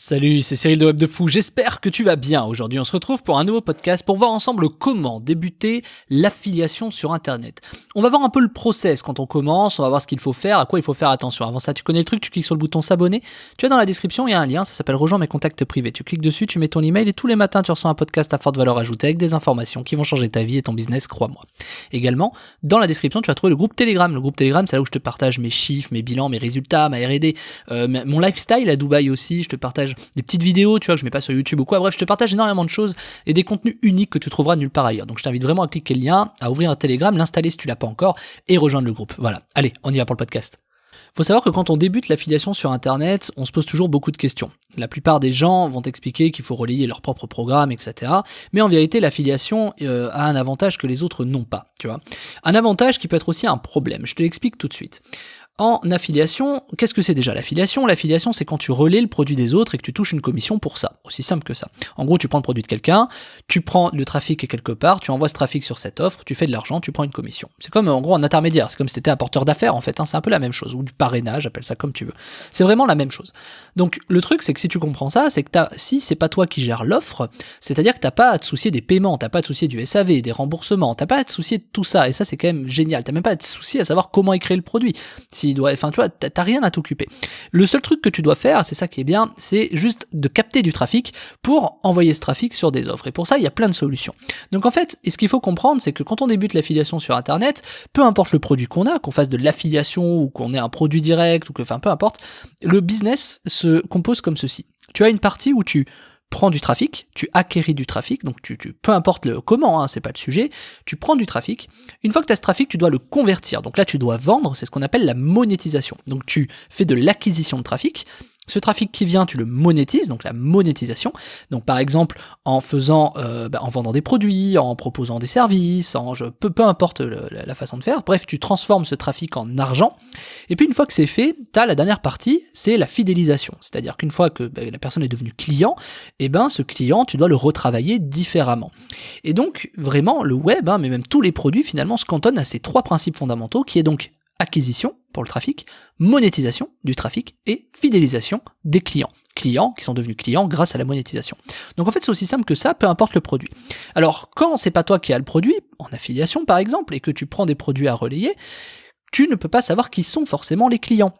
Salut, c'est Cyril de Web de Fou, j'espère que tu vas bien. Aujourd'hui on se retrouve pour un nouveau podcast pour voir ensemble comment débuter l'affiliation sur internet. On va voir un peu le process quand on commence, on va voir ce qu'il faut faire, à quoi il faut faire attention. Avant ça, tu connais le truc, tu cliques sur le bouton s'abonner, tu as dans la description, il y a un lien, ça s'appelle rejoins mes contacts privés. Tu cliques dessus, tu mets ton email et tous les matins tu reçois un podcast à forte valeur ajoutée avec des informations qui vont changer ta vie et ton business, crois-moi. Également, dans la description, tu vas trouver le groupe Telegram. Le groupe Telegram, c'est là où je te partage mes chiffres, mes bilans, mes résultats, ma R&D, mon lifestyle à Dubaï aussi, je te partage des petites vidéos, tu vois, que je mets pas sur YouTube ou quoi. Bref, je te partage énormément de choses et des contenus uniques que tu trouveras nulle part ailleurs. Donc je t'invite vraiment à cliquer le lien, à ouvrir un Telegram, l'installer si tu l'as pas encore et rejoindre le groupe. Voilà. Allez, on y va pour le podcast. Faut savoir que quand on débute l'affiliation sur internet, on se pose toujours beaucoup de questions. La plupart des gens vont t'expliquer qu'il faut relayer leur propre programme, etc. Mais en vérité, l'affiliation a un avantage que les autres n'ont pas, tu vois. Un avantage qui peut être aussi un problème. Je te l'explique tout de suite. En affiliation, qu'est-ce que c'est déjà l'affiliation ? L'affiliation, c'est quand tu relais le produit des autres et que tu touches une commission pour ça. Aussi simple que ça. En gros, tu prends le produit de quelqu'un, tu prends le trafic quelque part, tu envoies ce trafic sur cette offre, tu fais de l'argent, tu prends une commission. C'est comme, en gros, un intermédiaire. C'est comme si t'étais un porteur d'affaires, en fait. C'est un peu la même chose. Ou du parrainage, appelle ça comme tu veux. C'est vraiment la même chose. Donc, le truc, c'est que si tu comprends ça, c'est que si c'est pas toi qui gères l'offre, c'est-à-dire que t'as pas à te soucier des paiements, t'as pas à te soucier du SAV, des remboursements, t'as pas à te soucier de tout ça. Et ça, c'est quand même génial. T'as même pas à te soucier à savoir comment est créé le produit. Enfin, tu vois, t'as rien à t'occuper. Le seul truc que tu dois faire, c'est ça qui est bien, c'est juste de capter du trafic pour envoyer ce trafic sur des offres. Et pour ça, il y a plein de solutions. Donc en fait, ce qu'il faut comprendre, c'est que quand on débute l'affiliation sur Internet, peu importe le produit qu'on a, qu'on fasse de l'affiliation ou qu'on ait un produit direct ou que, enfin, peu importe, le business se compose comme ceci. Tu as une partie où tu prends du trafic, tu acquéris du trafic, donc peu importe le comment, c'est pas le sujet, tu prends du trafic. Une fois que tu as ce trafic, tu dois le convertir. Donc là, tu dois vendre, c'est ce qu'on appelle la monétisation. Donc tu fais de l'acquisition de trafic. Ce trafic qui vient, tu le monétises, donc la monétisation. Donc par exemple, en vendant des produits, en proposant des services, peu importe la façon de faire. Bref, tu transformes ce trafic en argent. Et puis une fois que c'est fait, tu as la dernière partie, c'est la fidélisation. C'est-à-dire qu'une fois que la personne est devenue client, ce client, tu dois le retravailler différemment. Et donc vraiment, le web, mais même tous les produits finalement se cantonnent à ces trois principes fondamentaux, qui est donc acquisition pour le trafic, monétisation du trafic et fidélisation des clients. Clients qui sont devenus clients grâce à la monétisation. Donc en fait, c'est aussi simple que ça, peu importe le produit. Alors, quand c'est pas toi qui as le produit, en affiliation par exemple, et que tu prends des produits à relayer, tu ne peux pas savoir qui sont forcément les clients.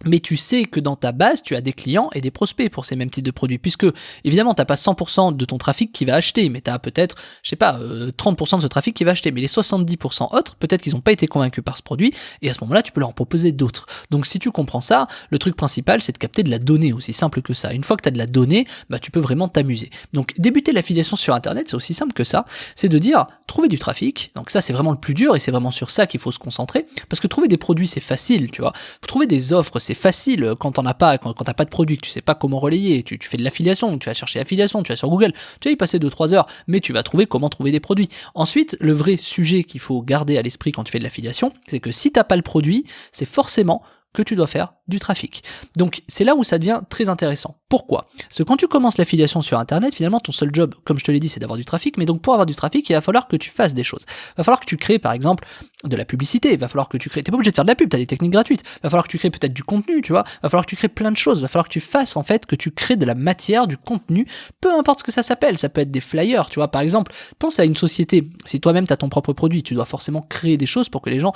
Mais tu sais que dans ta base, tu as des clients et des prospects pour ces mêmes types de produits, puisque évidemment, t'as pas 100% de ton trafic qui va acheter, mais tu as peut-être, 30% de ce trafic qui va acheter, mais les 70% autres, peut-être qu'ils n'ont pas été convaincus par ce produit, et à ce moment-là, tu peux leur en proposer d'autres. Donc si tu comprends ça, le truc principal, c'est de capter de la donnée, aussi simple que ça. Une fois que tu as de la donnée, tu peux vraiment t'amuser. Donc débuter l'affiliation sur Internet, c'est aussi simple que ça, c'est de dire, trouver du trafic, donc ça c'est vraiment le plus dur, et c'est vraiment sur ça qu'il faut se concentrer, parce que trouver des produits, c'est facile, tu vois. Trouver des offres, c'est facile quand t'as pas de produit, que tu sais pas comment relayer, tu fais de l'affiliation, tu vas chercher affiliation, tu vas sur Google, tu vas y passer 2-3 heures, mais tu vas trouver comment trouver des produits. Ensuite, le vrai sujet qu'il faut garder à l'esprit quand tu fais de l'affiliation, c'est que si t'as pas le produit, c'est forcément que tu dois faire du trafic. Donc c'est là où ça devient très intéressant. Pourquoi ? Parce que quand tu commences l'affiliation sur Internet, finalement ton seul job, comme je te l'ai dit, c'est d'avoir du trafic, mais donc pour avoir du trafic, il va falloir que tu fasses des choses. Il va falloir que tu crées par exemple de la publicité, il va falloir que tu crées, t'es pas obligé de faire de la pub, t'as des techniques gratuites, il va falloir que tu crées peut-être du contenu, tu vois, il va falloir que tu crées plein de choses, il va falloir que tu fasses en fait, que tu crées de la matière, du contenu, peu importe ce que ça s'appelle, ça peut être des flyers, tu vois, par exemple, pense à une société, si toi-même t'as ton propre produit, tu dois forcément créer des choses pour que les gens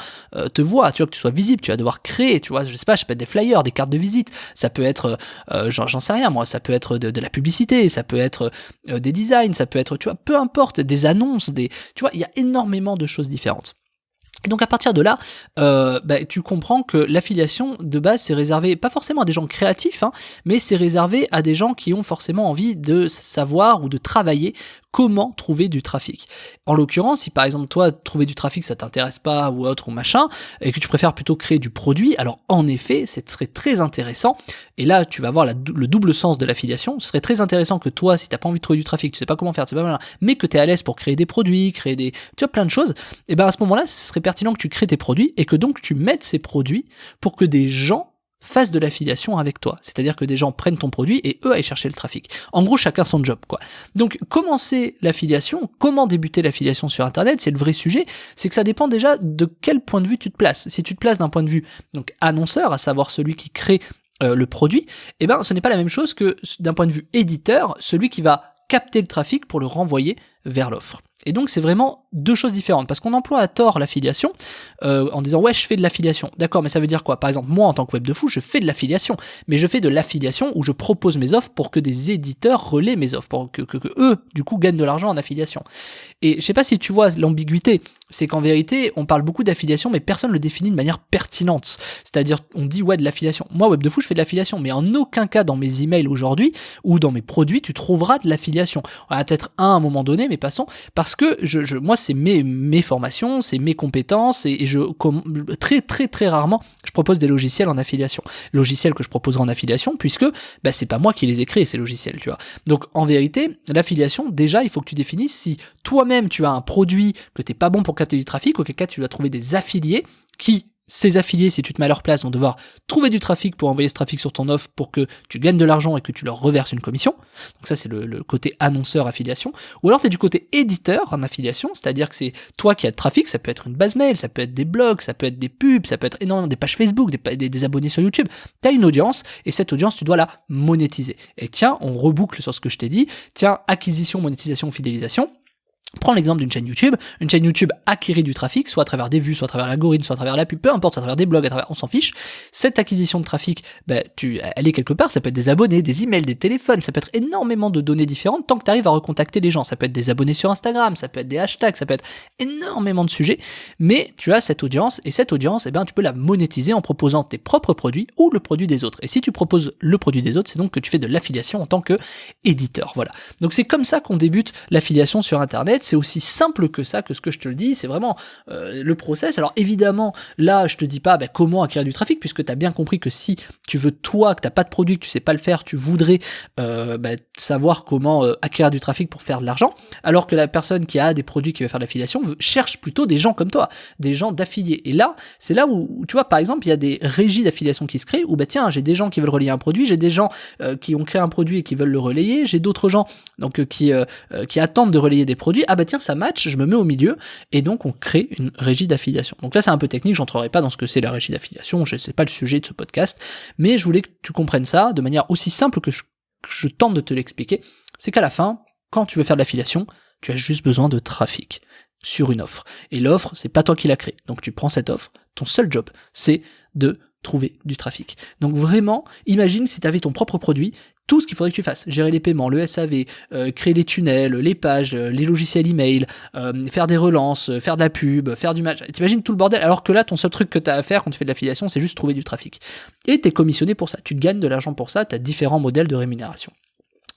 te voient, tu vois, que tu sois visible, tu vas devoir créer, tu vois, je sais pas, ça peut être des flyers, des cartes de visite, ça peut être, j'en sais rien moi, ça peut être de la publicité, ça peut être des designs, ça peut être, tu vois, peu importe, des annonces, tu vois, il y a énormément de choses différentes. Et donc à partir de là, tu comprends que l'affiliation de base c'est réservé pas forcément à des gens créatifs, mais c'est réservé à des gens qui ont forcément envie de savoir ou de travailler comment trouver du trafic. En l'occurrence, si par exemple toi trouver du trafic ça t'intéresse pas ou autre ou machin, et que tu préfères plutôt créer du produit, alors en effet, ce serait très intéressant, et là tu vas voir le double sens de l'affiliation, ce serait très intéressant que toi, si t'as pas envie de trouver du trafic, tu sais pas comment faire, c'est pas mal, mais que t'es à l'aise pour créer des produits, tu vois, plein de choses, et à ce moment-là, ce serait pertinent que tu crées tes produits, et que donc tu mettes ces produits pour que des gens fassent de l'affiliation avec toi. C'est-à-dire que des gens prennent ton produit et eux aillent chercher le trafic. En gros, chacun son job, quoi. Donc, commencer l'affiliation, comment débuter l'affiliation sur Internet, c'est le vrai sujet, c'est que ça dépend déjà de quel point de vue tu te places. Si tu te places d'un point de vue, donc, annonceur, à savoir celui qui crée le produit, eh ben, ce n'est pas la même chose que d'un point de vue éditeur, celui qui va capter le trafic pour le renvoyer vers l'offre. Et donc c'est vraiment deux choses différentes, parce qu'on emploie à tort l'affiliation en disant ouais je fais de l'affiliation, d'accord, mais ça veut dire quoi? Par exemple moi en tant que web de fou je fais de l'affiliation, mais je fais de l'affiliation où je propose mes offres pour que des éditeurs relaient mes offres, pour que eux du coup gagnent de l'argent en affiliation. Et je sais pas si tu vois l'ambiguïté, c'est qu'en vérité on parle beaucoup d'affiliation mais personne le définit de manière pertinente, c'est-à-dire on dit ouais de l'affiliation, moi web de fou je fais de l'affiliation, mais en aucun cas dans mes emails aujourd'hui ou dans mes produits tu trouveras de l'affiliation. On va peut-être à un moment donné, mais passons, parce que moi c'est mes formations, c'est mes compétences et très rarement je propose des logiciels en affiliation. Logiciels que je proposerai en affiliation puisque c'est pas moi qui les ai créés ces logiciels, tu vois. Donc en vérité, l'affiliation, déjà il faut que tu définisses si toi-même tu as un produit que t'es pas bon pour capter du trafic, auquel cas tu dois trouver des affiliés qui, ces affiliés, si tu te mets à leur place, vont devoir trouver du trafic pour envoyer ce trafic sur ton offre pour que tu gagnes de l'argent et que tu leur reverses une commission. Donc ça, c'est le côté annonceur affiliation. Ou alors, tu es du côté éditeur en affiliation, c'est-à-dire que c'est toi qui as de trafic, ça peut être une base mail, ça peut être des blogs, ça peut être des pubs, ça peut être énormément des pages Facebook, des abonnés sur YouTube. Tu as une audience et cette audience, tu dois la monétiser. Et tiens, on reboucle sur ce que je t'ai dit. Tiens, acquisition, monétisation, fidélisation. Prends l'exemple d'une chaîne YouTube. Une chaîne YouTube acquérit du trafic, soit à travers des vues, soit à travers l'algorithme, soit à travers la pub, peu importe, soit à travers des blogs, on s'en fiche. Cette acquisition de trafic, elle est quelque part, ça peut être des abonnés, des emails, des téléphones, ça peut être énormément de données différentes tant que tu arrives à recontacter les gens. Ça peut être des abonnés sur Instagram, ça peut être des hashtags, ça peut être énormément de sujets, mais tu as cette audience, et cette audience, tu peux la monétiser en proposant tes propres produits ou le produit des autres. Et si tu proposes le produit des autres, c'est donc que tu fais de l'affiliation en tant que éditeur. Voilà. Donc c'est comme ça qu'on débute l'affiliation sur Internet. C'est aussi simple que ça, que ce que je te le dis, c'est vraiment le process. Alors évidemment, là, je te dis pas comment acquérir du trafic, puisque tu as bien compris que si tu veux toi, que t'as pas de produit, que tu sais pas le faire, tu voudrais savoir comment acquérir du trafic pour faire de l'argent, alors que la personne qui a des produits qui veut faire de l'affiliation cherche plutôt des gens comme toi, des gens d'affiliés. Et là, c'est là où, tu vois, par exemple, il y a des régies d'affiliation qui se créent, où tiens, j'ai des gens qui veulent relayer un produit, j'ai des gens qui ont créé un produit et qui veulent le relayer, j'ai d'autres gens donc qui attendent de relayer des produits. Tiens, ça match, je me mets au milieu, et donc on crée une régie d'affiliation. Donc là, c'est un peu technique, j'entrerai pas dans ce que c'est la régie d'affiliation, c'est pas le sujet de ce podcast, mais je voulais que tu comprennes ça de manière aussi simple que je tente de te l'expliquer. C'est qu'à la fin, quand tu veux faire de l'affiliation, tu as juste besoin de trafic sur une offre. Et l'offre, c'est pas toi qui l'as créée. Donc tu prends cette offre, ton seul job, c'est de trouver du trafic. Donc vraiment, imagine si tu avais ton propre produit, tout ce qu'il faudrait que tu fasses, gérer les paiements, le SAV, créer les tunnels, les pages, les logiciels email, faire des relances, faire de la pub, faire du match, t'imagines tout le bordel, alors que là, ton seul truc que tu as à faire quand tu fais de l'affiliation, c'est juste trouver du trafic. Et tu es commissionné pour ça, tu gagnes de l'argent pour ça, tu as différents modèles de rémunération.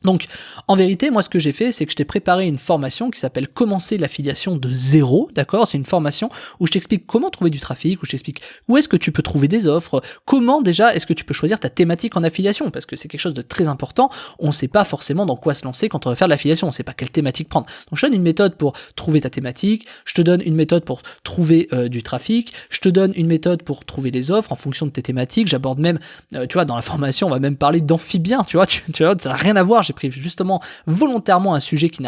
Donc, en vérité, moi, ce que j'ai fait, c'est que je t'ai préparé une formation qui s'appelle Commencer l'affiliation de zéro, d'accord? C'est une formation où je t'explique comment trouver du trafic, où je t'explique où est-ce que tu peux trouver des offres, comment déjà est-ce que tu peux choisir ta thématique en affiliation, parce que c'est quelque chose de très important. On sait pas forcément dans quoi se lancer quand on va faire de l'affiliation, on sait pas quelle thématique prendre. Donc, je te donne une méthode pour trouver ta thématique, je te donne une méthode pour trouver du trafic, je te donne une méthode pour trouver les offres en fonction de tes thématiques. J'aborde même, tu vois, dans la formation, on va même parler d'amphibien, tu vois, ça n'a rien à voir. J'ai pris justement volontairement un sujet qui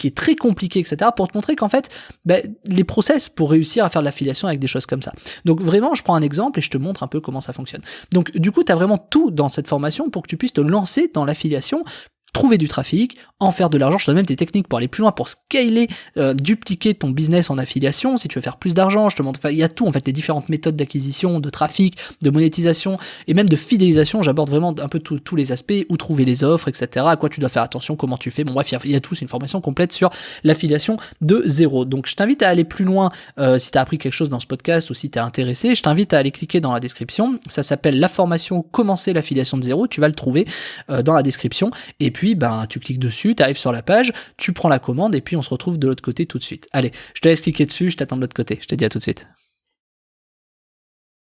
est très compliqué, etc., pour te montrer qu'en fait, les process pour réussir à faire de l'affiliation avec des choses comme ça. Donc vraiment, je prends un exemple et je te montre un peu comment ça fonctionne. Donc du coup, tu as vraiment tout dans cette formation pour que tu puisses te lancer dans l'affiliation, trouver du trafic, en faire de l'argent. Je te donne même des techniques pour aller plus loin, pour scaler, dupliquer ton business en affiliation. Si tu veux faire plus d'argent, je te montre, il y a tout en fait, les différentes méthodes d'acquisition, de trafic, de monétisation et même de fidélisation. J'aborde vraiment un peu tous les aspects, où trouver les offres, etc., à quoi tu dois faire attention, comment tu fais. Bon bref, il y a tout, c'est une formation complète sur l'affiliation de zéro. Donc je t'invite à aller plus loin si tu as appris quelque chose dans ce podcast ou si tu es intéressé. Je t'invite à aller cliquer dans la description. Ça s'appelle la formation Commencer l'affiliation de zéro. Tu vas le trouver dans la description. Et puis tu cliques dessus, tu arrives sur la page, tu prends la commande et puis on se retrouve de l'autre côté tout de suite. Allez, je te laisse cliquer dessus, je t'attends de l'autre côté. Je te dis à tout de suite.